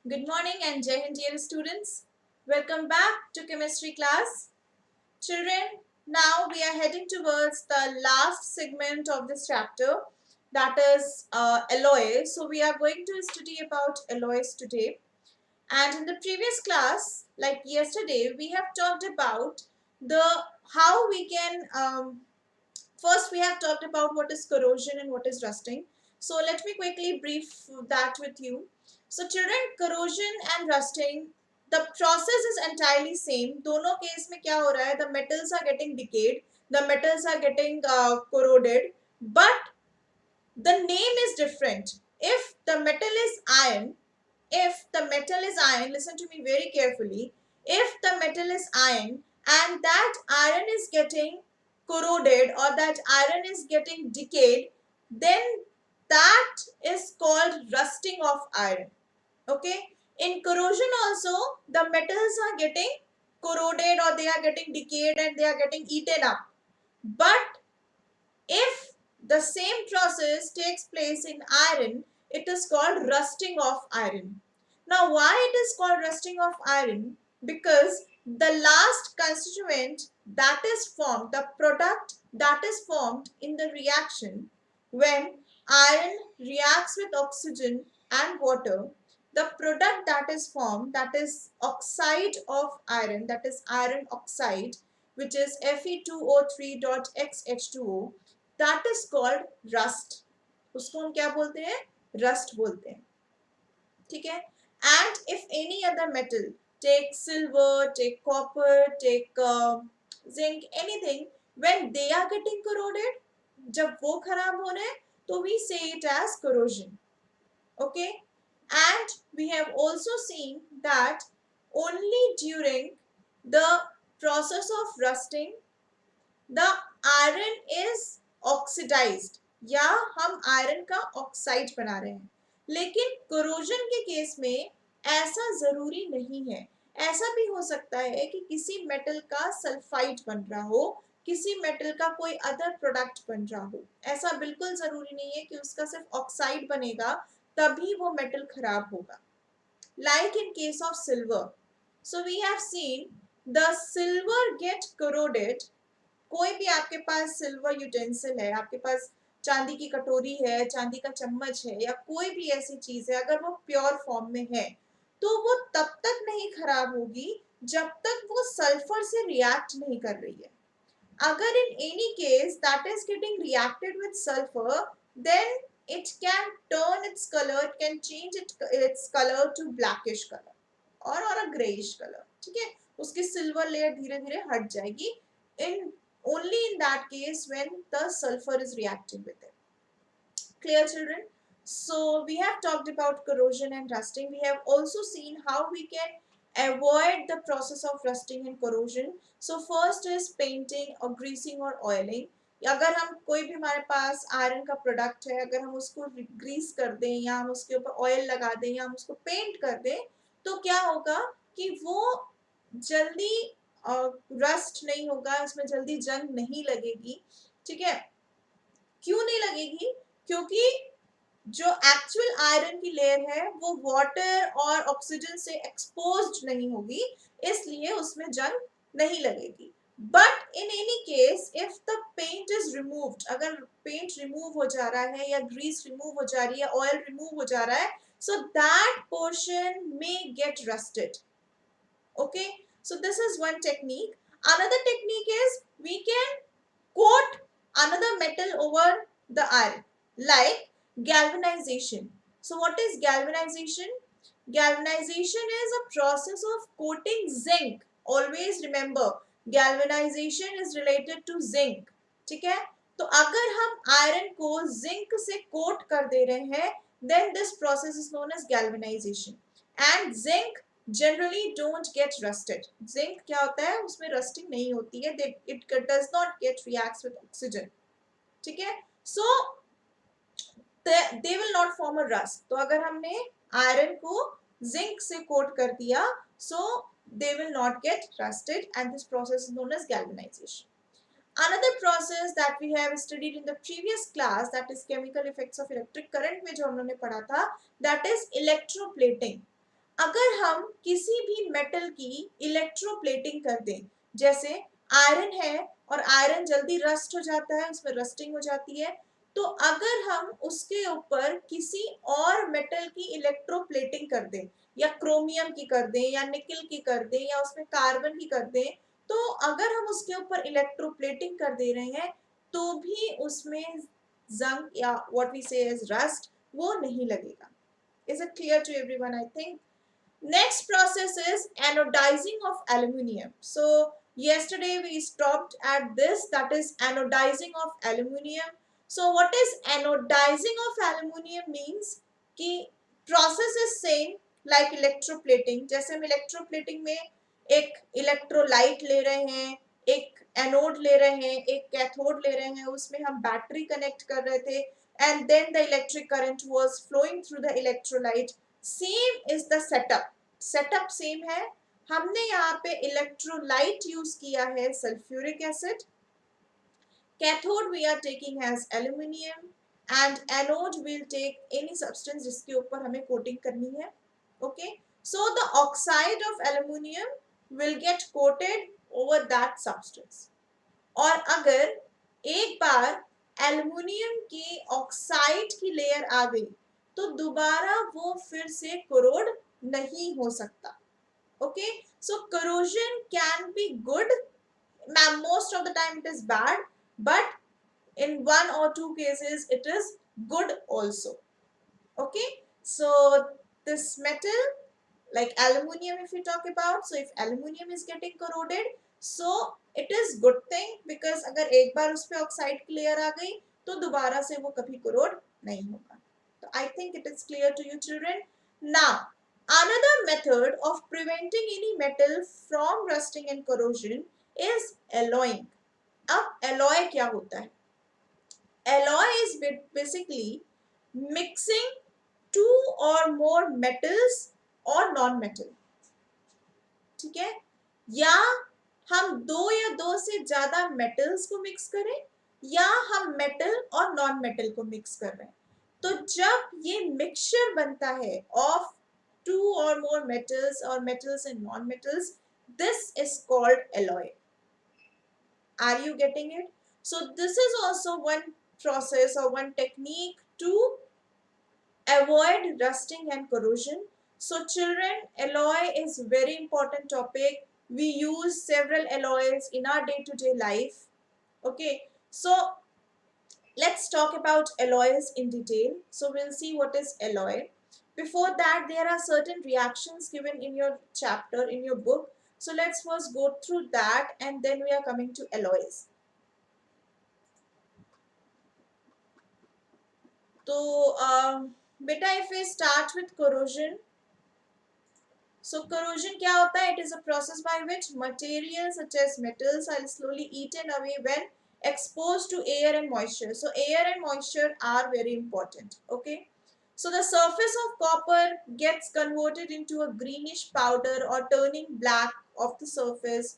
Good morning and Jai Hind dear students. Welcome back to chemistry class. Children, now we are heading towards the last segment of this chapter, that is alloy. So we are going to study about alloys today. And in the previous class, like yesterday, we have talked about the how we can first we have talked about what is corrosion and what is rusting. So let me quickly brief that with you. So children, corrosion and rusting, the process is entirely same. दोनों case में क्या हो रहा है? The metals are getting decayed, the metals are getting corroded, but the name is different. If the metal is iron, listen to me very carefully. If the metal is iron and that iron is getting corroded or that iron is getting decayed, then that is called rusting of iron. Okay. In corrosion also, the metals are getting corroded or they are getting decayed and they are getting eaten up. But if the same process takes place in iron, it is called rusting of iron. Now, why it is called rusting of iron? Because the last constituent that is formed, the product that is formed in the reaction when iron reacts with oxygen and water, the product that is formed, that is oxide of iron, that is iron oxide, which is Fe2O3.XH2O, that is called rust. उसको हम क्या बोलते हैं? Rust बोलते हैं. ठीक है? And if any other metal, take silver, take copper, take zinc, anything, when they are getting corroded, जब वो खराब हो रहे हैं, तो we say it as corrosion. Okay? And we have also seen that only during the process of rusting, the iron is oxidized, या हम iron का ऑक्साइड बना रहे हैं. लेकिन कोरोजन के केस में ऐसा जरूरी नहीं है. ऐसा भी हो सकता है कि किसी मेटल का सल्फाइड बन रहा हो, किसी मेटल का कोई अदर प्रोडक्ट बन रहा हो. ऐसा बिल्कुल जरूरी नहीं है कि उसका सिर्फ ऑक्साइड बनेगा तभी वो मेटल खराब होगा. Like in case of silver, so we have seen the silver get corroded. कोई भी आपके पास सिल्वर यूटेंसिल है, आपके पास चांदी की कटोरी है, चांदी का चम्मच है, या कोई भी ऐसी चीज है, अगर वो प्योर फॉर्म में है तो वो तब तक नहीं खराब होगी जब तक वो सल्फर से रिएक्ट नहीं कर रही है. अगर in any case that is getting reacted with sulfur, then it can turn its color, it can change its color to blackish color or a grayish color. ठीक है, उसकी सिल्वर लेयर धीरे धीरे हट जाएगी in only in that case when the sulfur is reacting with it. Clear, children? So we have talked about corrosion and rusting. We have also seen how we can avoid the process of rusting and corrosion. So first is painting or greasing or oiling. अगर हम कोई भी हमारे पास iron का product है, अगर हम उसको ग्रीस कर दें या हम उसके ऊपर ऑयल लगा दें या हम उसको पेंट कर दें, तो क्या होगा कि वो जल्दी रस्ट नहीं होगा, उसमें जल्दी जंग नहीं लगेगी. ठीक है? क्यों नहीं लगेगी? क्योंकि जो एक्चुअल आयरन की लेयर है वो वाटर और ऑक्सीजन से एक्सपोज्ड नहीं होगी, इसलिए उसमें जंग नहीं लगेगी. But in any case if the paint is removed, अगर पेंट रिमूव हो जा रहा है या ग्रीस रिमूव हो जा रही है, ऑयल रिमूव हो जा रहा है, so that portion may get rusted. Okay, so this is one technique. Another technique is we can coat another metal over the iron, like galvanization. So what is galvanization? Galvanization is a process of coating zinc. Always remember, galvanization is related to zinc. ठीक है? तो अगर हम iron को zinc से coat कर दे रहे हैं, then this process is known as galvanization. And zinc generally don't get rusted. Zinc क्या होता है? उसमें rusting नहीं होती है. It does not get reacts with oxygen. ठीक है? So they will not form a rust. तो अगर हमने आयरन को जिंक से कोट कर दिया, so they will not get rusted, and this process is known as galvanization. Another process that we have studied in the previous class, that is chemical effects of electric current, में जो हमने पढ़ा था, that is electroplating. अगर हम किसी भी metal की इलेक्ट्रोप्लेटिंग कर दें, जैसे आयरन है और आयरन जल्दी रस्ट हो जाता है, उसमें रस्टिंग हो जाती है, तो अगर हम उसके ऊपर किसी और मेटल की इलेक्ट्रोप्लेटिंग कर दें, या क्रोमियम की कर दें, या निकल की कर दें, या उसमें कार्बन की कर दें, तो अगर हम उसके ऊपर इलेक्ट्रोप्लेटिंग कर दे रहे हैं तो भी उसमें जंग या व्हाट वी से एज रस्ट वो नहीं लगेगा. Is it clear to everyone? I think. Next process is anodizing of aluminium. So yesterday we stopped at this, that is anodizing of aluminium. So what is anodizing of aluminium means कि process is same like electroplating. जैसे हम electroplating में एक electrolyte ले रहे हैं, एक anode ले रहे हैं, एक कैथोड ले रहे हैं, उसमें हम बैटरी कनेक्ट कर रहे थे and then the electric current was flowing through the electrolyte. Same is the setup same है. हमने यहाँ पे इलेक्ट्रोलाइट यूज किया है sulphuric acid, cathode we are taking as aluminium and anode will take any substance जिसके ऊपर हमें coating करनी है. Okay, so the oxide of aluminium will get coated over that substance. और अगर एक बार एल्युमिनियम की ऑक्साइड की लेयर आ गई तो दोबारा वो फिर से कोरोड नहीं हो सकता. Okay, so corrosion can be good, most of the time it is bad, but in one or two cases it is good also. Okay, so this metal like aluminium, if we talk about, so if aluminium is getting corroded, so it is good thing because अगर एक बार उस पे oxide की layer आ गई तो दोबारा से वो कभी corrode नहीं होगा. तो I think it is clear to you children. Now another method of preventing any metal from rusting and corrosion is alloying. अब alloy क्या होता है? Alloy is basically mixing two or more metals और non metal. ठीक है, या हम दो या दो से ज्यादा मेटल्स को मिक्स करें, या हम मेटल और नॉन मेटल को मिक्स कर रहे हैं. तो जब ये मिक्सचर बनता है ऑफ टू और मोर मेटल्स और metals and non metals, this is called alloy. Are you getting it? So this is also one process or one technique to avoid rusting and corrosion. So children, alloy is very important topic. We use several alloys in our day-to-day life. Okay, so let's talk about alloys in detail. So we'll see what is alloy. Before that, there are certain reactions given in your chapter, in your book. So let's first go through that and then we are coming to alloys. So beta, if we start with corrosion, so corrosion क्या होता है? It is a process by which materials such as metals are slowly eaten away when exposed to air and moisture. So air and moisture are very important. Okay, so the surface of copper gets converted into a greenish powder or turning black of the surface.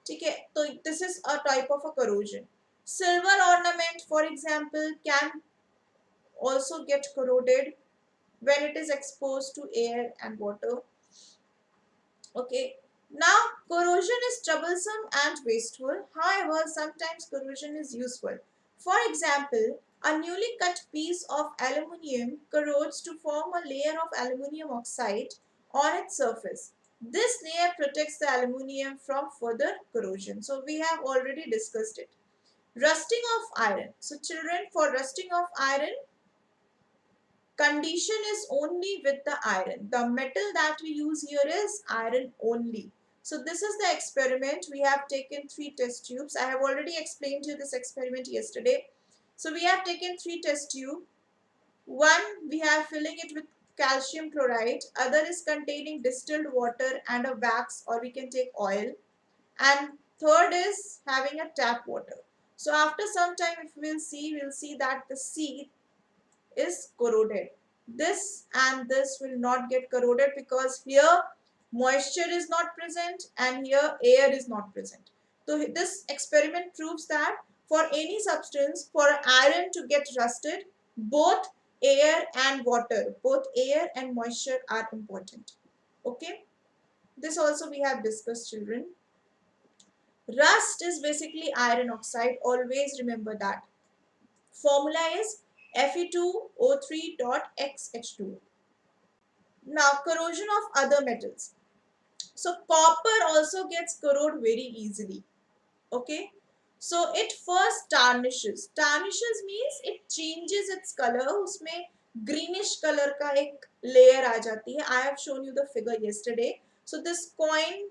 ठीक है, तो this is a type of a corrosion. Silver ornament, for example, can also get corroded when it is exposed to air and water. Okay, now corrosion is troublesome and wasteful. However, sometimes corrosion is useful. For example, a newly cut piece of aluminium corrodes to form a layer of aluminium oxide on its surface. This layer protects the aluminium from further corrosion. So we have already discussed it. Rusting of iron. So children, for rusting of iron, condition is only with the iron. The metal that we use here is iron only. So this is the experiment. We have taken 3 test tubes. I have already explained to you this experiment yesterday. So we have taken 3 test tubes. One, we are filling it with calcium chloride. Other is containing distilled water and a wax, or we can take oil. And third is having a tap water. So after some time, if we'll see that the C is corroded. This and this will not get corroded because here moisture is not present and here air is not present. So this experiment proves that for any substance, for iron to get rusted, both air and water, both air and moisture are important. Okay, this also we have discussed, children. Rust is basically iron oxide. Always remember that. Formula is Fe2O3.XH2. Now, corrosion of other metals. So, copper also gets corroded very easily. Okay. So, it first tarnishes. Tarnishes means it changes its color. उसमें greenish color का एक layer आ जाती है. I have shown you the figure yesterday. So, this coin,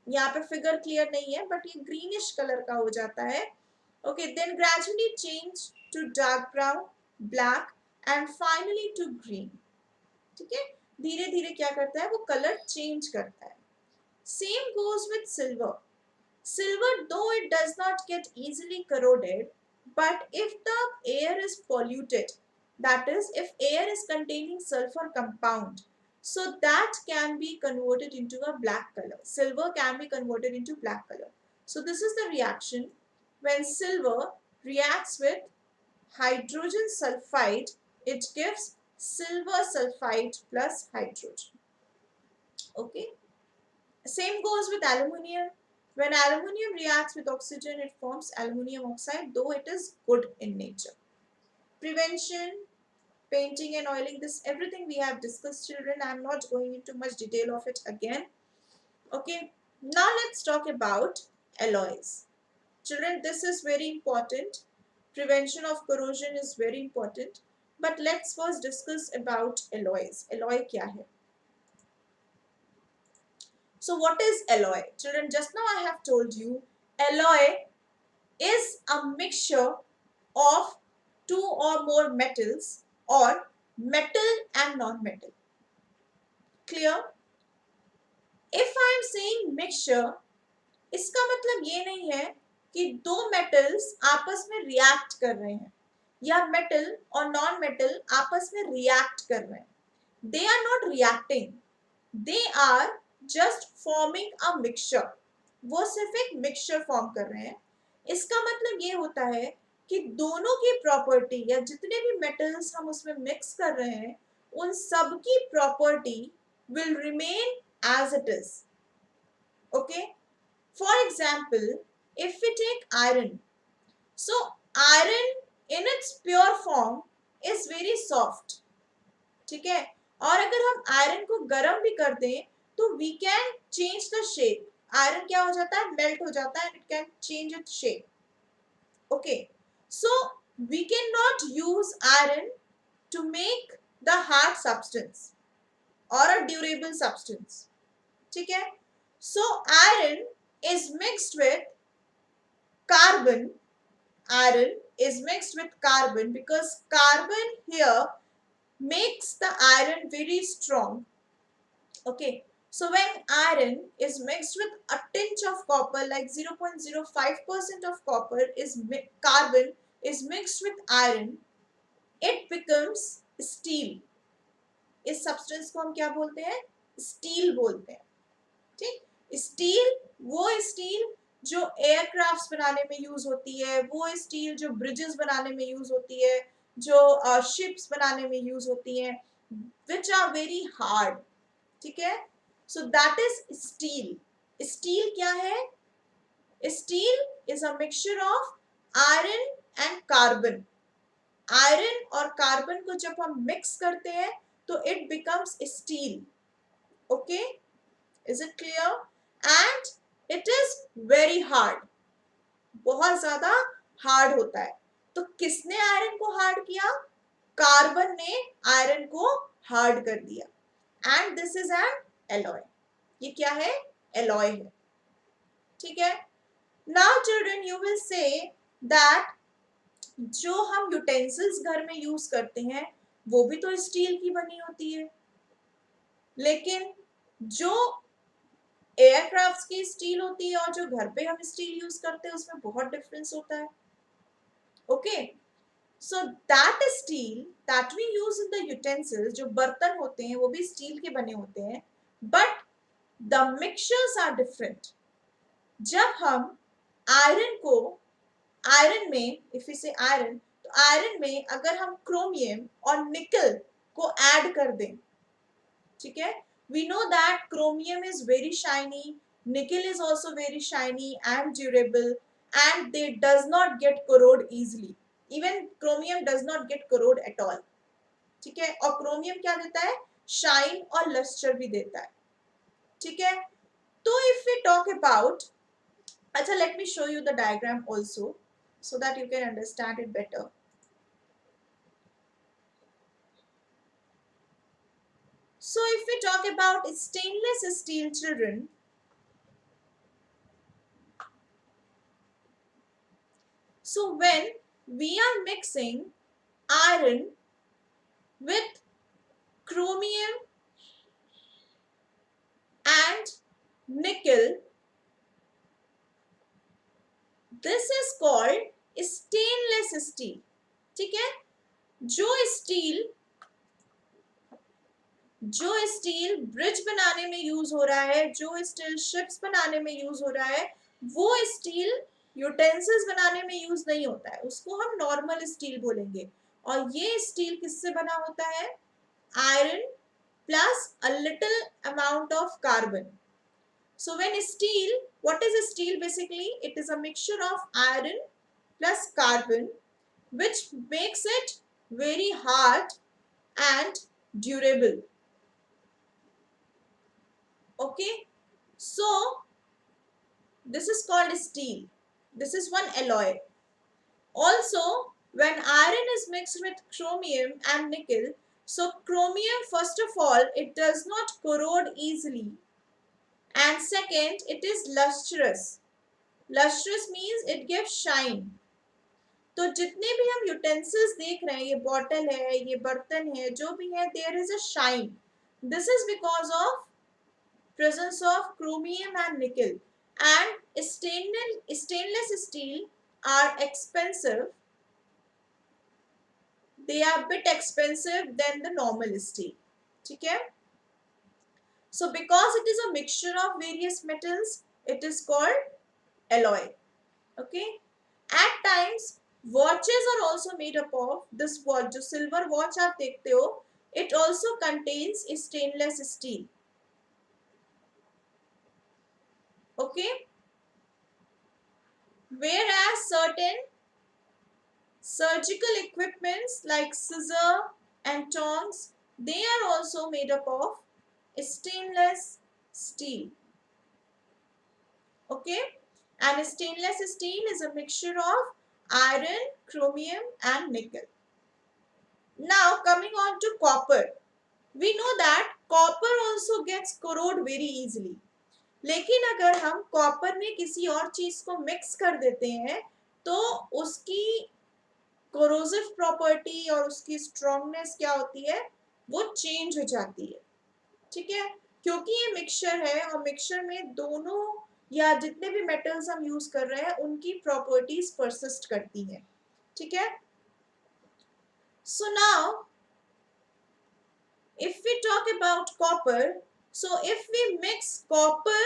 यहाँ पे figure clear नहीं है, but ये greenish color का हो जाता है. Okay, then gradually change to dark brown, black and finally to green. ठीक है, धीरे धीरे क्या करता है, वो कलर चेंज करता है. Same goes with silver. Silver, though it does not get easily corroded, but if the air is polluted, that is, if air is containing sulfur compound, so that can be converted into a black color. Silver can be converted into black color. So this is the reaction when silver reacts with hydrogen sulfide, it gives silver sulfide plus hydrogen. Okay. Same goes with aluminium. When aluminium reacts with oxygen, it forms aluminium oxide, though it is good in nature. Prevention, painting and oiling, this everything we have discussed, children. I am not going into much detail of it again. Okay. Now let's talk about alloys. Children, this is very important. Prevention of corrosion is very important. But let's first discuss about alloys. Alloy क्या है? So what is alloy? Children, just now I have told you, alloy is a mixture of two or more metals or metal and non-metal. Clear? If I am saying mixture, इसका मतलब ये नहीं है कि दो metals आपस में react कर रहे हैं या metal और non-metal आपस में react कर रहे हैं. They are not reacting. They are just forming a mixture. वो सिर्फ एक mixture form कर रहे हैं. इसका मतलब ये होता है कि दोनों की प्रॉपर्टी या जितने भी मेटल्स हम उसमें मिक्स कर रहे हैं उन सब की property will remain as it is. Okay. For example, if we take iron, so iron in its pure form is very soft. ठीक है, और अगर हम आयरन को गर्म भी कर दें तो we can change the shape. Iron क्या हो जाता है, मेल्ट हो जाता है, and it can change its shape. Okay, so we cannot use iron to make the hard substance or a durable substance. ठीक है, so iron is mixed with carbon. Iron is mixed with carbon because carbon here makes the iron very strong. Okay, so when iron is mixed with a tinge of copper, like 0.05% of copper is carbon is mixed with iron, it becomes steel. इस substance को हम क्या बोलते हैं, steel बोलते हैं. ठीक, steel वो स्टील जो एयरक्राफ्ट्स बनाने में यूज होती है, वो स्टील जो ब्रिजेस बनाने में यूज होती है, जो शिप्स बनाने में यूज होती हैं, विच आर वेरी हार्ड. ठीक है, so that is steel. Steel क्या है, steel is a mixture of iron and carbon. Iron और कार्बन को जब हम मिक्स करते हैं तो it becomes steel. Okay, is it clear? And it is very hard. बहुत ज्यादा हार्ड होता है. तो किसने आयरन को हार्ड किया, कार्बन ने आयरन को हार्ड कर दिया. And this is an alloy. ये क्या है, एलॉय है. ठीक है, now children you will say that जो हम यूटेंसिल्स घर में यूज करते हैं वो भी तो स्टील की बनी होती है, लेकिन जो एयरक्राफ्ट्स की स्टील होती है और जो घर पे हम स्टील यूज करते हैं उसमें बहुत डिफरेंस होता है. Okay, so that steel that we use in the utensils, जो बर्तन होते हैं वो भी स्टील के बने होते हैं, but the mixtures are different. जब हम आयरन को, आयरन में इफ यू से आयरन, तो आयरन में अगर हम क्रोमियम और निकल को ऐड कर दें, ठीक है, We know that chromium is very shiny, nickel is also very shiny and durable, and they does not get corrode easily. Even chromium does not get corrode at all. ठीक है, और क्रोमियम क्या देता है, शाइन और lustre भी देता है. ठीक है, तो इफ वी टॉक अबाउट, अच्छा let me show you the diagram also so that you can understand it better. So if we talk about stainless steel, children, so when we are mixing iron with chromium and nickel, this is called stainless steel. ठीक है, जो steel bridge बनाने में use हो रहा है, जो steel ships बनाने में यूज हो रहा है, वो स्टील यूटेंसिल्स बनाने में यूज नहीं होता है, उसको हम नॉर्मल स्टील बोलेंगे. और ये स्टील किससे बना होता है, iron plus a little amount of carbon. So when steel, what is steel basically? It is a mixture of iron plus carbon, which makes it very hard and durable. Okay, so this is called steel. This is one alloy. Also, when iron is mixed with chromium and nickel, so chromium, first of all, it does not corrode easily, and second, it is lustrous. Lustrous means it gives shine. तो जितने भी हम utensils देख रहे हैं, ये bottle है, ये बर्तन है, जो भी है, there is a shine. This is because of presence of chromium and nickel. And stainless steel are expensive. They are a bit expensive than the normal steel. ठीक है, so because it is a mixture of various metals, it is called alloy. Okay, at times watches are also made up of this watch. जो silver watch आप देखते हो, it also contains stainless steel. Okay, whereas certain surgical equipments like scissor and tongs, they are also made up of stainless steel. Okay, and stainless steel is a mixture of iron, chromium and nickel. Now coming on to copper, we know that copper also gets corrode very easily. लेकिन अगर हम copper में किसी और चीज को mix कर देते हैं, तो उसकी कोरोसिव प्रॉपर्टी और उसकी स्ट्रॉन्गनेस क्या होती है, वो चेंज हो जाती है. ठीक है, क्योंकि ये मिक्सचर है और मिक्सचर में दोनों या जितने भी मेटल्स हम यूज कर रहे हैं उनकी प्रॉपर्टीज परसिस्ट करती हैं. ठीक है, so now if we talk about copper, so if we mix copper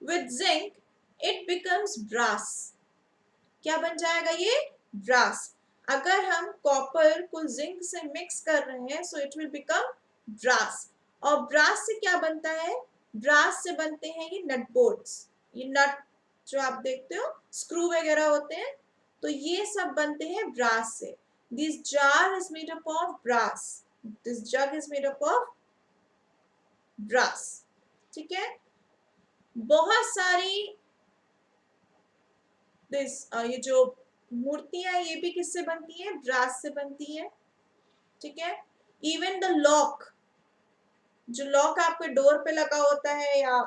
with zinc, it becomes brass. क्या बन जाएगा ये, brass. अगर हम कॉपर को जिंक से मिक्स कर रहे हैं, so it will become brass. और ब्रास से क्या बनता है, ब्रास से बनते हैं ये नट बोल्ट्स. ये नट जो आप देखते हो, स्क्रू वगैरह होते हैं, तो ये सब बनते हैं ब्रास से. This jar is made up of brass. This jug is made up of brass. ठीक है, बहुत सारी ये जो मूर्तियां, ये भी किससे बनती हैं, ब्रास से बनती हैं. ठीक है, इवन द लॉक, जो लॉक आपके डोर पे लगा होता है, या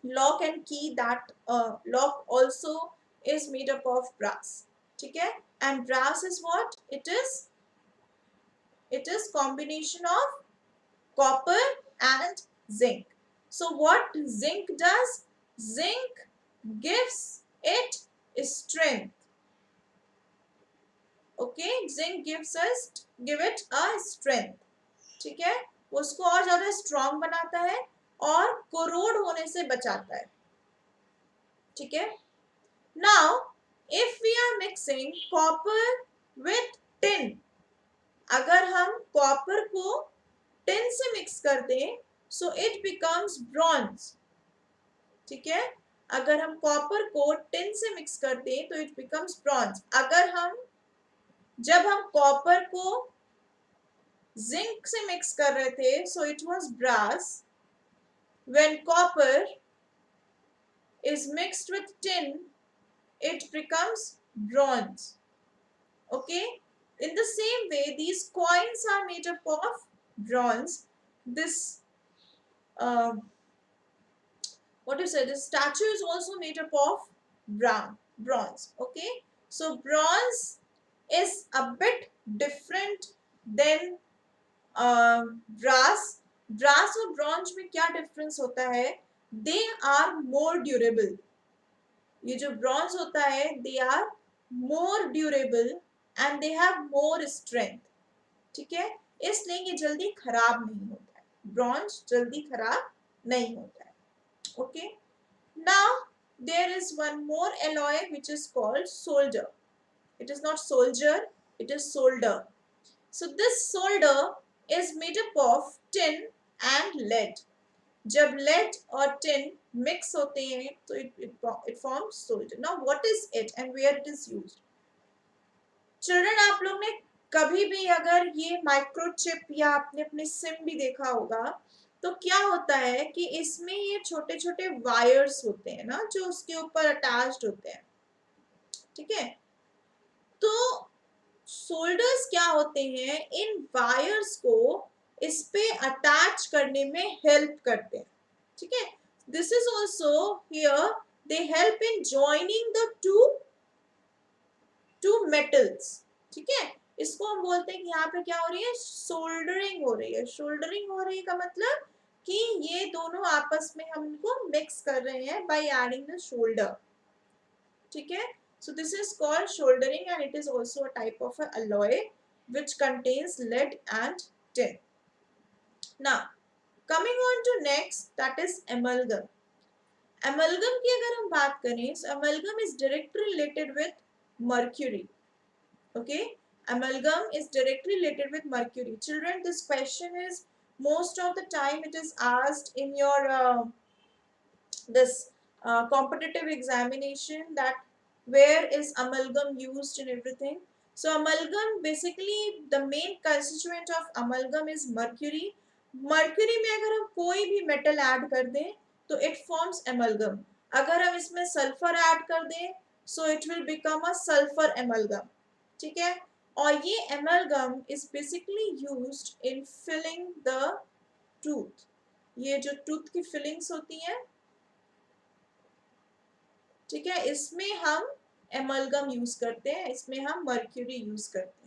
lock and key, that lock also is made up of brass. ठीक है, and brass is what it is combination of copper and zinc. So what zinc does, zinc gives it strength. Okay, zinc give it a strength. ठीक है, उसको और ज्यादा strong बनाता है और कोरोड होने से बचाता है. ठीक है, now if we are mixing copper with tin, अगर हम कॉपर को टिन से मिक्स कर दें, so it becomes bronze. ठीक है, अगर हम कॉपर को टिन से मिक्स करते हैं तो इट बिकम्स ब्रॉन्ज. अगर हम जब हम कॉपर को जिंक से मिक्स कर रहे थे so it was brass. When copper is mixed with tin it becomes bronze. Okay, in the same way these coins are made up of bronze. This what you say, this statue is also made up of bronze. Okay, so bronze is a bit different than brass. Brass और bronze में क्या difference होता है? They are more durable. ये जो bronze होता है they are more durable and they have more strength. ठीक है, इसलिए ये जल्दी खराब नहीं होता है. ब्रॉन्ज जल्दी खराब नहीं होता है. Okay, now there is one more alloy which is called solder. It is not soldier, it is solder. So this solder is made up of tin and lead. जब लेड और टिन मिक्स होते हैं तो it forms solder. Now what is it and where it is used? Children, आप लोग ने कभी भी अगर ये माइक्रोचिप या आपने अपने सिम भी देखा होगा तो क्या होता है कि इसमें ये छोटे छोटे वायर्स होते हैं ना जो उसके ऊपर अटैच्ड होते हैं. ठीक है, तो सोल्डर्स क्या होते हैं, इन वायर्स को इस पे अटैच करने में हेल्प करते हैं. ठीक है, this is also here they help in joining the two metals. ठीक है, इसको हम बोलते हैं कि यहाँ पे क्या हो रही है, सोल्डरिंग हो रही है. सोल्डरिंग हो रही है का मतलब कि ये दोनों आपस में हम इनको मिक्स कर रहे हैं by adding the solder. ठीक है, so this is called soldering and it is also a type of a alloy which contains lead and tin. Now coming on to next, that is amalgam. Amalgam की अगर हम बात करें, so amalgam is directly related with mercury. Okay, amalgam is directly related with mercury. Children, this question is most of the time it is asked in your this competitive examination, that where is amalgam used in everything. So amalgam, basically the main constituent of amalgam is mercury. Mercury में अगर हम कोई भी metal add कर दें तो it forms amalgam. अगर हम इसमें सल्फर ऐड कर दें so it will become a sulphur amalgam. ठीक है, और ये amalgam is basically used in filling the tooth. ये जो टूथ की फिलिंग्स होती हैं, ठीक है, इसमें हम एमलगम यूज करते हैं, इसमें हम मर्क्यूरी यूज करते हैं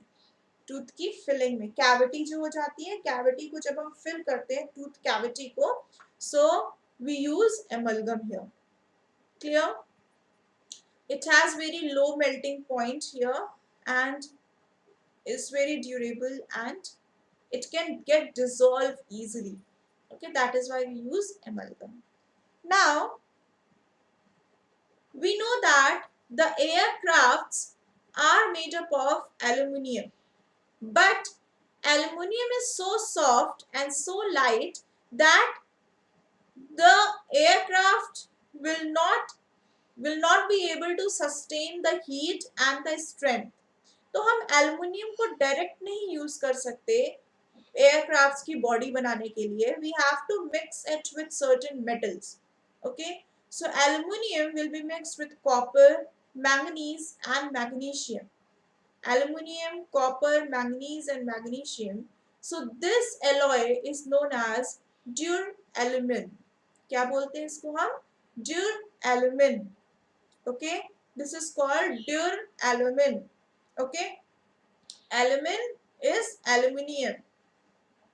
टूथ की फिलिंग में. कैविटी जो हो जाती है, कैविटी को जब हम फिल करते हैं टूथ कैविटी को, so we use amalgam here. Clear? It has very low melting point here and is very durable and it can get dissolved easily. Okay, that is why we use amalgam. Now we know that the aircrafts are made up of aluminium. But aluminium is so soft and so light that the aircraft will not be able to sustain the heat and the strength. तो हम aluminium को direct नहीं use कर सकते aircrafts की body बनाने के लिए. We have to mix it with certain metals. Okay, so aluminium will be mixed with copper, manganese and magnesium. Aluminium, copper, manganese and magnesium. So this alloy is known as duralumin. क्या बोलते हैं इसको हम? Duralumin. Okay, this is called duralumin. Okay, alumin is aluminium.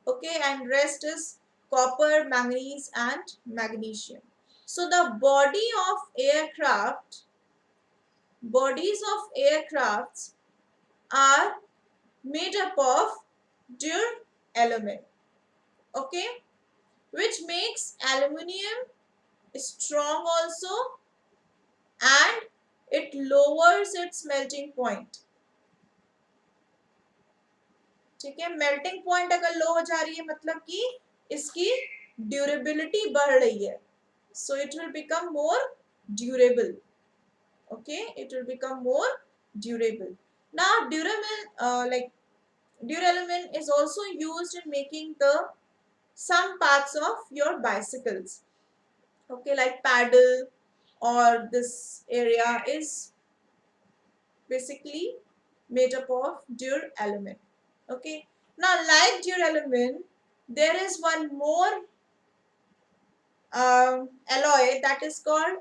Okay, and rest is copper, manganese and magnesium. So the bodies of aircrafts are made up of duralumin. Okay, which makes aluminium strong also and it lowers its melting point. ठीक है, melting point अगर लो हो जा रही है मतलब कि इसकी ड्यूरेबिलिटी बढ़ रही है, so it will become more durable. Okay, it will become more durable. Now duralumin is also used in making the some parts of your bicycles. Okay, like paddle or this area is basically made up of duralumin. Okay, now like duralumin, there is one more alloy that is called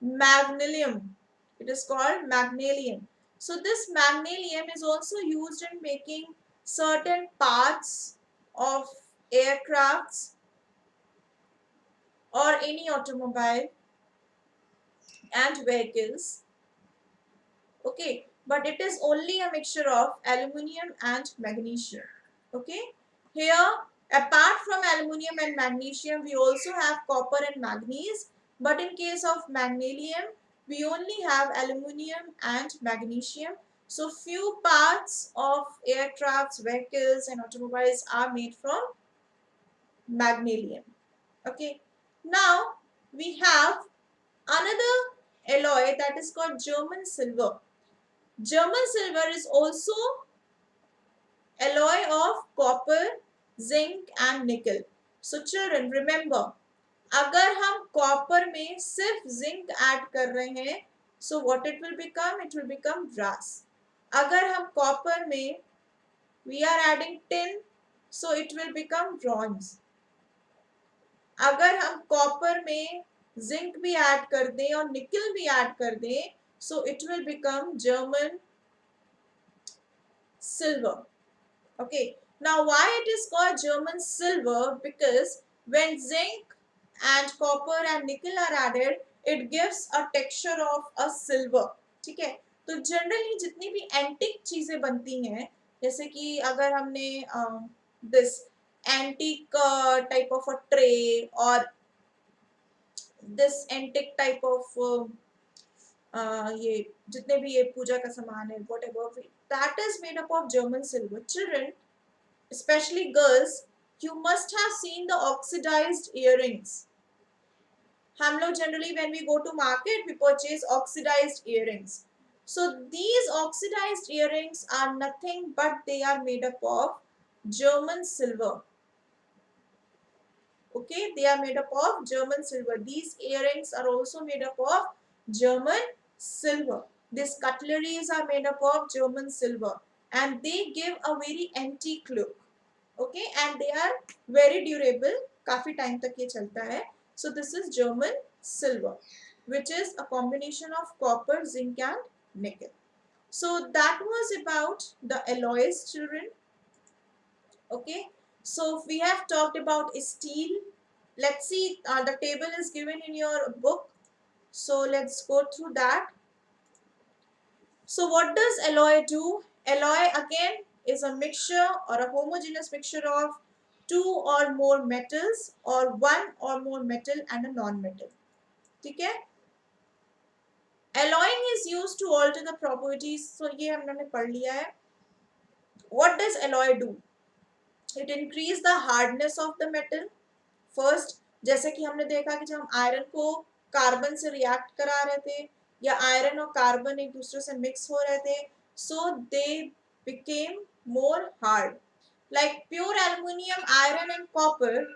magnesium. It is called magnesium. So this magnesium is also used in making certain parts of aircrafts or any automobile and vehicles. Okay, but it is only a mixture of aluminium and magnesium. Okay, here apart from aluminium and magnesium, we also have copper and manganese, but in case of magnesium, we only have aluminium and magnesium. So few parts of aircrafts, vehicles and automobiles are made from magnesium. Okay, now we have another alloy that is called German silver. German silver is also alloy of copper, zinc and nickel. So children remember, अगर हम copper में सिर्फ zinc add कर रहे हैं, so what it will become? It will become brass. अगर हम copper में we are adding tin, so it will become bronze. अगर हम कॉपर में जिंक भी ऐड कर दें और निकल भी ऐड कर दें, so it will become German silver. Okay, now why it is called German silver? Because when zinc and copper and nickel are added, it gives a texture of a silver. ठीक है, तो generally जितनी भी antique चीजें बनती हैं, जैसे कि अगर हमने this antique type of a tray और दिस एंटिक टाइप ऑफ ये जितने भी ये पूजा का सामान है, whatever, that is made up of German silver. Children, especially girls, you must have seen the oxidized earrings. हम लोग generally when we go to market, we purchase oxidized earrings. So these oxidized earrings are nothing but they are made up of German silver. Okay, they are made up of German silver. These earrings are also made up of German silver. These cutleries are made up of German silver and they give a very antique look. Okay, and they are very durable. काफी time तक ये चलता है. So this is German silver, which is a combination of copper, zinc and nickel. So that was about the alloys, children. Okay, so we have talked about steel. Let's see, the table is given in your book. So let's go through that. So what does alloy do? Alloy again is a mixture or a homogeneous mixture of two or more metals or one or more metal and a non-metal. ठीक है? Alloying is used to alter the properties. So ये हमने पढ़ लिया है. What does alloy do? It increase the hardness of the metal. First, जैसे कि हमने देखा कि जब हम आयरन को कार्बन से रिएक्ट करा रहे थे या आयरन और कार्बन एक दूसरे से मिक्स हो रहे थे, so they became more hard. Like pure aluminium, iron and copper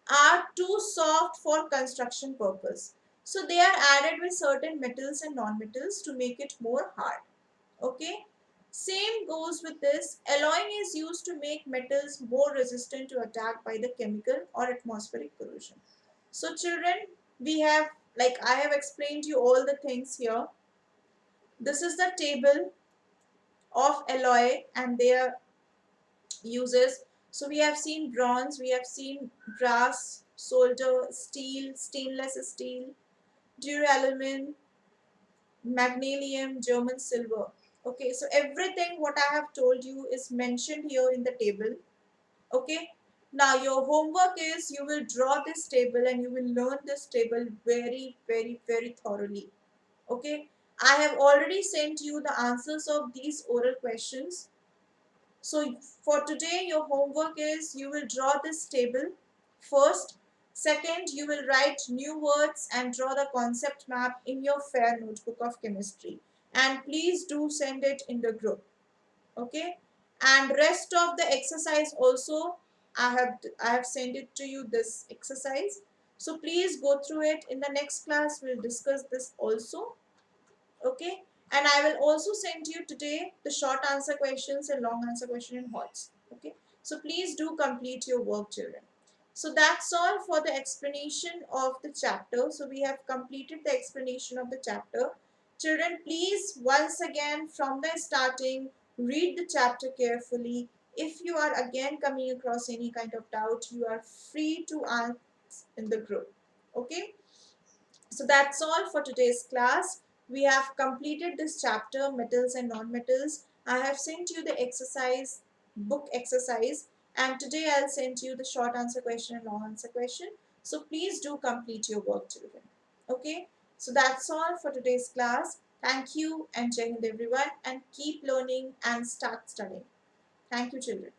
are too soft for construction purpose. So they are added with certain metals and non-metals to make it more hard. Okay. Same goes with this. Alloying is used to make metals more resistant to attack by the chemical or atmospheric corrosion. So children, we have, like I have explained you all the things here. This is the table of alloy and their uses. So we have seen bronze, we have seen brass, solder, steel, stainless steel, duralumin, magnesium, German silver. Okay, so everything what I have told you is mentioned here in the table. Okay, now your homework is you will draw this table and you will learn this table very, very, very thoroughly. Okay, I have already sent you the answers of these oral questions. So for today, your homework is you will draw this table first. Second, you will write new words and draw the concept map in your fair notebook of chemistry. And please do send it in the group. Okay? And rest of the exercise also, I have sent it to you, this exercise. So please go through it. In the next class, we'll discuss this also. Okay, and I will also send you today the short answer questions and long answer question in HOTS. Okay, so please do complete your work, children. So that's all for the explanation of the chapter. So we have completed the explanation of the chapter. Children, please once again from the starting read the chapter carefully. If you are again coming across any kind of doubt, you are free to ask in the group. Okay, so that's all for today's class. We have completed this chapter, metals and non-metals. I have sent you the exercise, book exercise, and today I'll send you the short answer question and long answer question. So please do complete your work, children. Okay, so that's all for today's class. Thank you and Jai Hind everyone, and keep learning and start studying. Thank you, children.